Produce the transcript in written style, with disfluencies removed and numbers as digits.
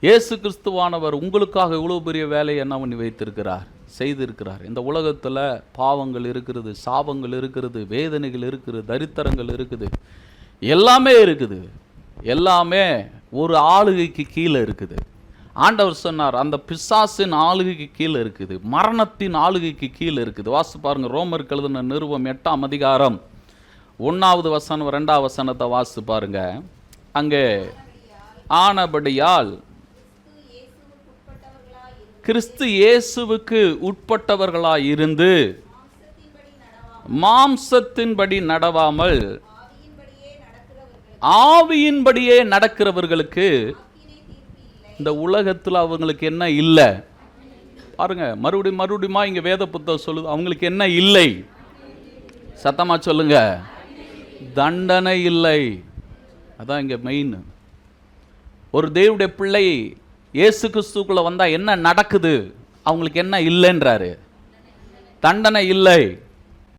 இயேசு கிறிஸ்துவானவர் உங்களுக்காக இவ்வளோ பெரிய வேலையை என்ன பண்ணி வைத்திருக்கிறார், செய்திருக்கிறார். இந்த உலகத்தில் பாவங்கள் இருக்கிறது, சாபங்கள் இருக்கிறது, வேதனைகள் இருக்குது, தரித்திரங்கள் இருக்குது, எல்லாமே இருக்குது. எல்லாமே ஒரு ஆளுகைக்கு கீழே இருக்குது. ஆண்டவர் சொன்னார், அந்த பிசாசின் ஆளுகைக்கு கீழே இருக்குது, மரணத்தின் ஆளுகைக்கு கீழே இருக்குது. வாசி பாருங்க, ரோமருக்கு எழுதின நிருபம் 8ஆம் அதிகாரம் 1வது வசனம் 2வது வசனத்தை வாசி பாருங்க. அங்கே ஆனபடியால் கிறிஸ்து இயேசுவுக்கு உட்பட்டவர்களாய் இருந்து மாம்சத்தின்படி நடவாமல் ஆவியின்படியே நடக்கிறவர்களுக்கு இந்த உலகத்தில் அவங்களுக்கு என்ன இல்லை பாருங்க. மறுபடியுமா இங்க வேத புத்தகம் சொல்லுது, அவங்களுக்கு என்ன இல்லை? சத்தமா சொல்லுங்க, தண்டனை இல்லை. அதான் இங்க மெயின். ஒரு தேவனுடைய பிள்ளை இயேசு கிறிஸ்துக்குள்ள வந்தா என்ன நடக்குது? அவங்களுக்கு என்ன இல்லைன்றாரு? தண்டனை இல்லை.